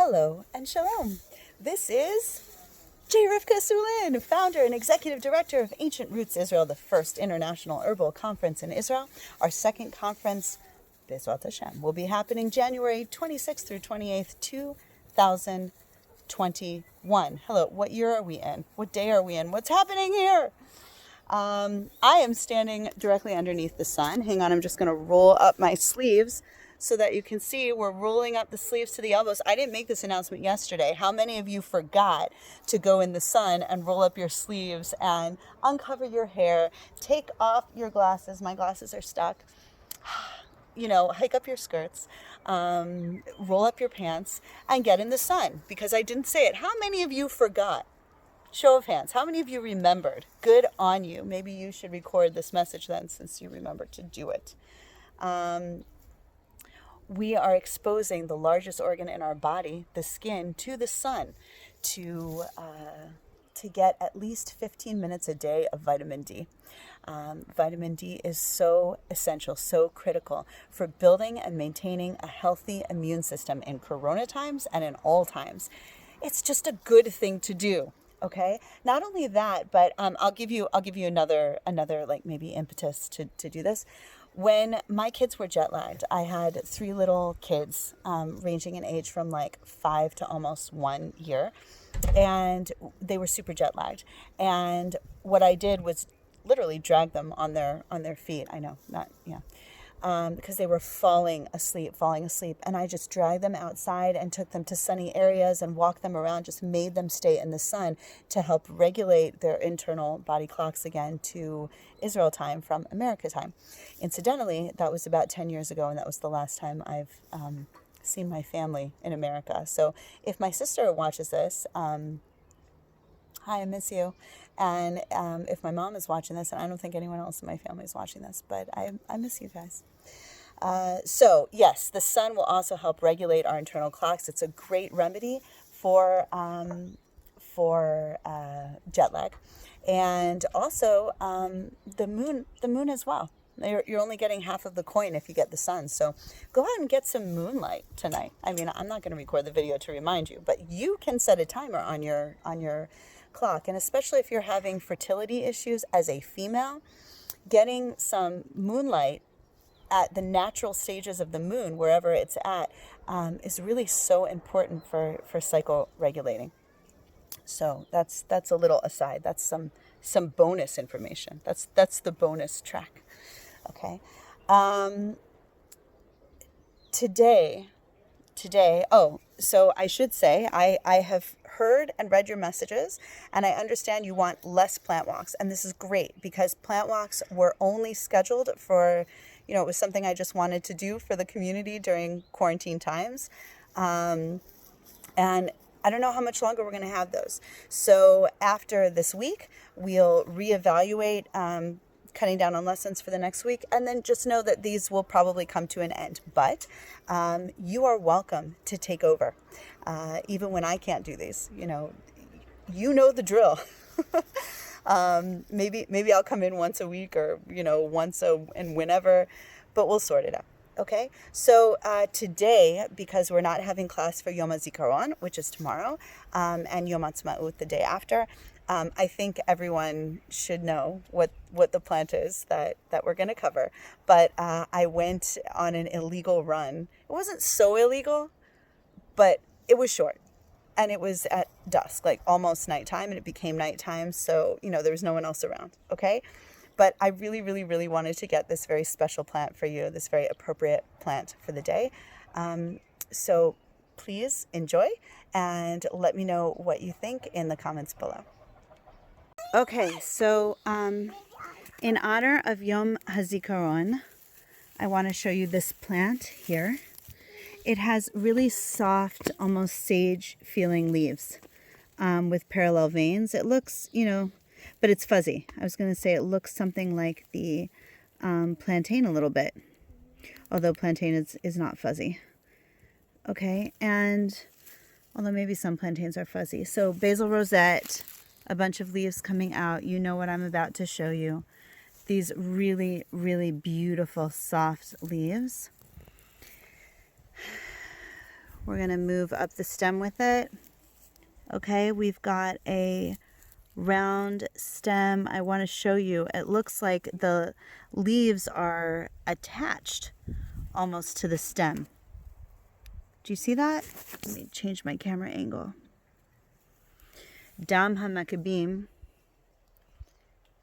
Hello and shalom. This is Rivka Sulin, founder and executive director of Ancient Roots Israel, the first international herbal conference in Israel. Our second conference, Bezrat Hashem, will be happening January 26th through 28th, 2021. Hello, what year are we in? What day are we in? What's happening here? I am standing directly underneath the sun. Hang on, I'm just going to roll up my sleeves so that you can see we're rolling up the sleeves to the elbows. I didn't make this announcement yesterday. How many of you forgot to go in the sun and roll up your sleeves and uncover your hair, take off your glasses? My glasses are stuck. Hike up your skirts, roll up your pants, and get in the sun, because I didn't say it. How many of you forgot? Show of hands. How many of you remembered? Good on you. Maybe you should record this message then, since you remembered to do it. We are exposing the largest organ in our body, the skin, to the sun to get at least 15 minutes a day of vitamin D. Vitamin D is so essential, so critical for building and maintaining a healthy immune system in corona times and in all times. It's just a good thing to do. Okay. Not only that, but I'll give you another like maybe impetus to do this. When my kids were jet lagged, I had 3 little kids, ranging in age from like 5 to almost 1 year, and they were super jet lagged. And what I did was literally drag them on their feet. I know, not because they were falling asleep. And I just dragged them outside and took them to sunny areas and walked them around, just made them stay in the sun to help regulate their internal body clocks again to Israel time from America time. Incidentally, that was about 10 years ago, and that was the last time I've seen my family in America. So if my sister watches this, hi, I miss you. And if my mom is watching this, and I don't think anyone else in my family is watching this, but I miss you guys. So yes, the sun will also help regulate our internal clocks. It's a great remedy for jet lag, and also the moon as well. You're only getting half of the coin if you get the sun. So go out and get some moonlight tonight. I mean, I'm not going to record the video to remind you, but you can set a timer on your clock. And especially if you're having fertility issues as a female, getting some moonlight at the natural stages of the moon, wherever it's at, is really so important for cycle regulating. So that's a little aside. That's some bonus information. That's the bonus track. Okay. Today, so I should say, I have heard and read your messages, and I understand you want less plant walks, and this is great, because plant walks were only scheduled for, it was something I just wanted to do for the community during quarantine times, and I don't know how much longer we're going to have those. So after this week, we'll reevaluate cutting down on lessons for the next week, and then just know that these will probably come to an end. But you are welcome to take over, even when I can't do these. You know the drill. Maybe I'll come in once a week, or and whenever, but we'll sort it out. Okay, so today, because we're not having class for Yom HaZikaron, which is tomorrow, and Yom HaTzmaut the day after, I think everyone should know what the plant is that we're going to cover. But I went on an illegal run. It wasn't so illegal, but it was short. And it was at dusk, like almost nighttime, and it became nighttime. So, there was no one else around. Okay. But I really, really, really wanted to get this very special plant for you, this very appropriate plant for the day. So please enjoy, and let me know what you think in the comments below. Okay, so in honor of Yom HaZikaron, I want to show you this plant here. It has really soft, almost sage-feeling leaves with parallel veins. It looks, but it's fuzzy. I was going to say it looks something like the plantain a little bit, although plantain is not fuzzy. Okay, and although maybe some plantains are fuzzy. So basil rosette, a bunch of leaves coming out. You know what I'm about to show you. These really, really beautiful soft leaves. We're going to move up the stem with it. Okay, we've got a round stem. I want to show you. It looks like the leaves are attached almost to the stem. Do you see that? Let me change my camera angle. Dam HaMaccabim.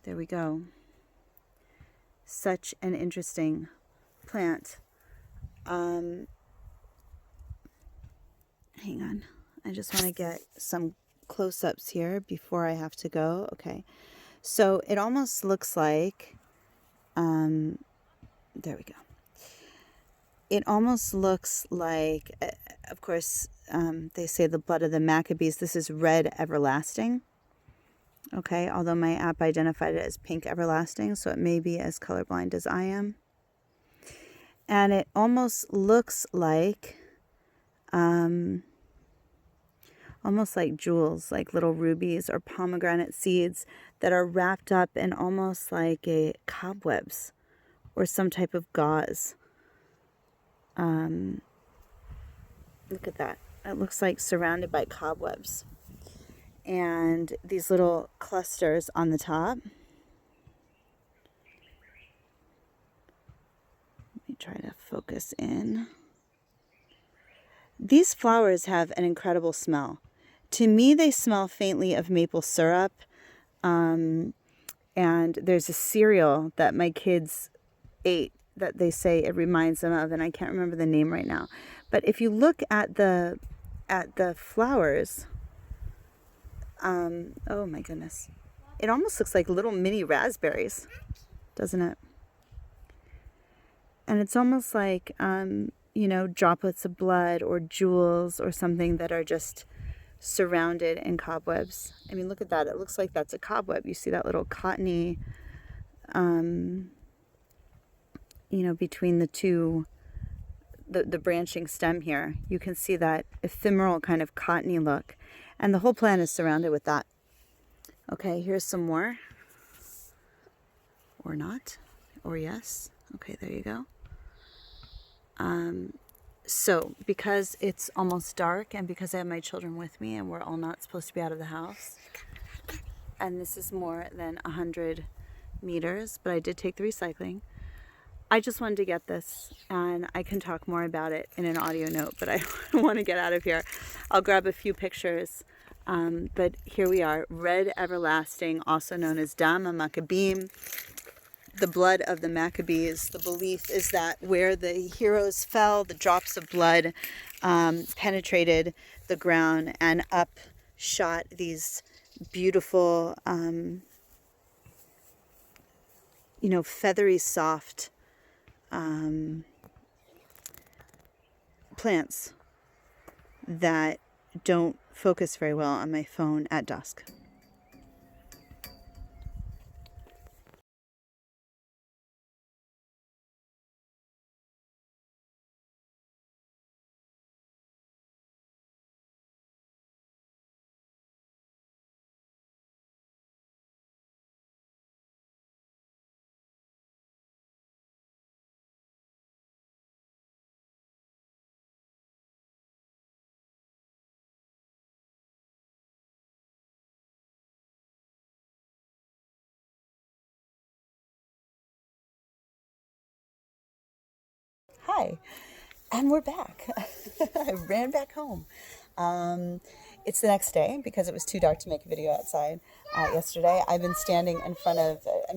There we go. Such an interesting plant. Hang on. I just want to get some close-ups here before I have to go. Okay. So it almost looks like, there we go. It almost looks like, of course, they say the blood of the Maccabees. This is red everlasting. Okay, although my app identified it as pink everlasting, so it may be as colorblind as I am. And it almost looks like, jewels, like little rubies or pomegranate seeds that are wrapped up in almost like a cobwebs or some type of gauze. Look at that. It looks like surrounded by cobwebs. And these little clusters on the top. Let me try to focus in. These flowers have an incredible smell. To me, they smell faintly of maple syrup. And there's a cereal that my kids ate that they say it reminds them of, and I can't remember the name right now. But if you look at the flowers, oh my goodness, it almost looks like little mini raspberries, doesn't it? And it's almost like, droplets of blood or jewels or something that are just surrounded in cobwebs. I mean, look at that. It looks like that's a cobweb. You see that little cottony, between the two, the branching stem here. You can see that ephemeral kind of cottony look. And the whole plant is surrounded with that. Okay, here's some more. Or not. Or yes. Okay, there you go. So because it's almost dark and because I have my children with me and we're all not supposed to be out of the house, and this is more than 100 meters, but I did take the recycling. I just wanted to get this, and I can talk more about it in an audio note, but I want to get out of here. I'll grab a few pictures, but here we are, red everlasting, also known as Dam HaMaccabim, the blood of the Maccabees. The belief is that where the heroes fell, the drops of blood penetrated the ground and up shot these beautiful, feathery, soft plants that don't focus very well on my phone at dusk. Hi, and we're back. I ran back home. It's the next day because it was too dark to make a video outside yesterday. I've been standing I'm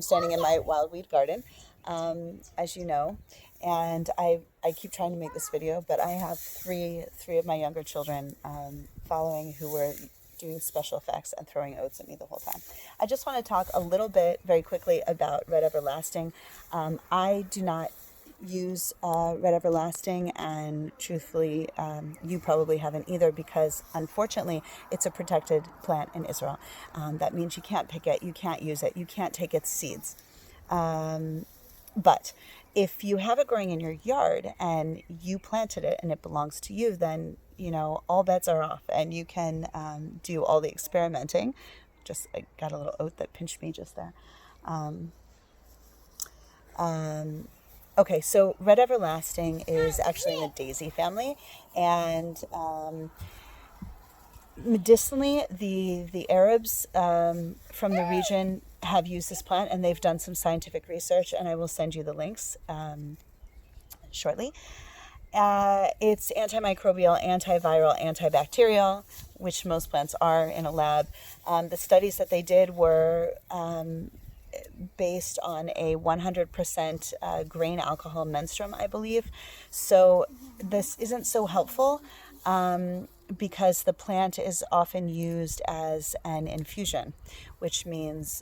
standing in my wild weed garden, as you know, and I keep trying to make this video, but I have three of my younger children following who were doing special effects and throwing oats at me the whole time. I just want to talk a little bit very quickly about Red Everlasting. I do not use Red Everlasting, and truthfully you probably haven't either, because unfortunately it's a protected plant in Israel. That means you can't pick it, you can't use it, you can't take its seeds. But if you have it growing in your yard and you planted it and it belongs to you, then all bets are off and you can do all the experimenting. I got a little oat that pinched me just there. Okay, so red everlasting is actually in the daisy family, and medicinally, the Arabs from the region have used this plant, and they've done some scientific research, and I will send you the links shortly. It's antimicrobial, antiviral, antibacterial, which most plants are in a lab. The studies that they did were based on a 100% grain alcohol menstruum, I believe. So this isn't so helpful because the plant is often used as an infusion, which means,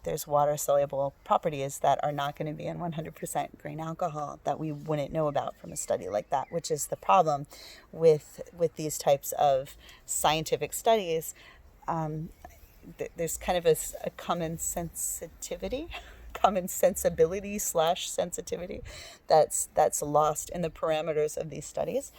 there's water soluble properties that are not going to be in 100% grain alcohol that we wouldn't know about from a study like that, which is the problem with these types of scientific studies. There's kind of a common sensitivity, common sensibility / sensitivity that's lost in the parameters of these studies.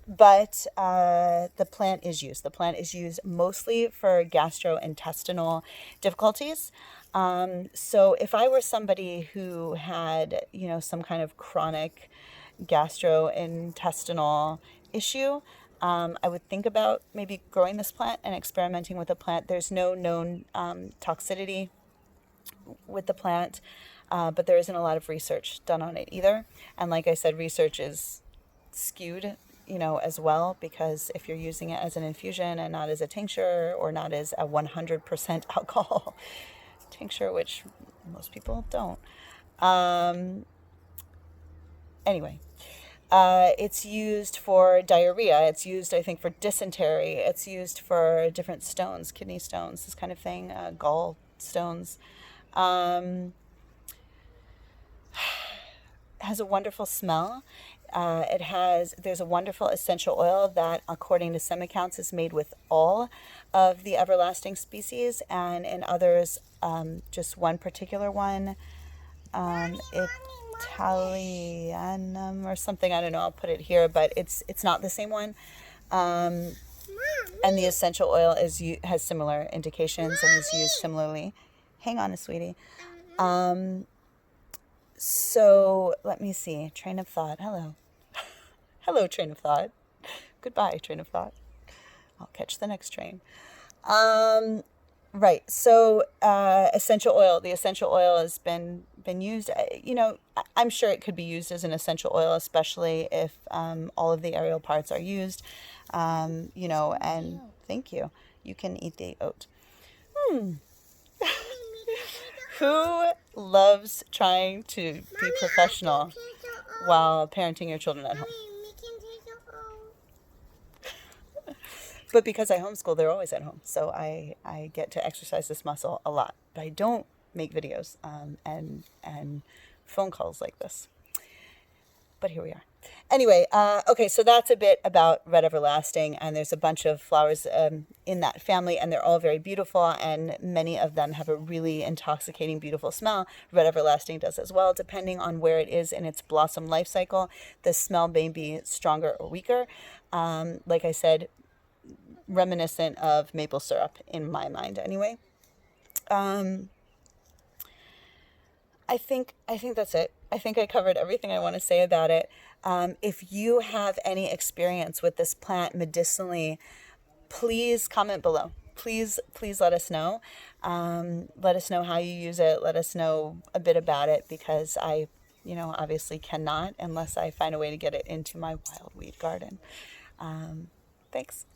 But the plant is used. The plant is used mostly for gastrointestinal difficulties. So if I were somebody who had, some kind of chronic gastrointestinal issue, I would think about maybe growing this plant and experimenting with the plant. There's no known toxicity with the plant, but there isn't a lot of research done on it either. And like I said, research is skewed, as well, because if you're using it as an infusion and not as a tincture or not as a 100% alcohol tincture, which most people don't. Anyway, it's used for diarrhea. It's used, I think, for dysentery. It's used for different stones, kidney stones, this kind of thing, gall stones. Has a wonderful smell. There's a wonderful essential oil that, according to some accounts, is made with all of the everlasting species, and in others, just one particular one, Italianum or something. I don't know. I'll put it here, but it's not the same one. And the essential oil has similar indications and is used similarly. Hang on, sweetie. So let me see. Train of thought. Hello. Hello, train of thought. Goodbye, train of thought. I'll catch the next train. Right. So essential oil. The essential oil has been used. I'm sure it could be used as an essential oil, especially if all of the aerial parts are used. And thank you. You can eat the oat. Who loves trying to be professional while parenting your children at home? But because I homeschool, they're always at home. So I get to exercise this muscle a lot. But I don't make videos and phone calls like this. But here we are. Anyway, okay, so that's a bit about red everlasting, and there's a bunch of flowers in that family, and they're all very beautiful, and many of them have a really intoxicating, beautiful smell. Red everlasting does as well, depending on where it is in its blossom life cycle. The smell may be stronger or weaker. Like I said, reminiscent of maple syrup in my mind, anyway. I think that's it. I think I covered everything I want to say about it. If you have any experience with this plant medicinally, please comment below. Please let us know. Let us know how you use it. Let us know a bit about it, because I, obviously cannot unless I find a way to get it into my wild weed garden. Thanks.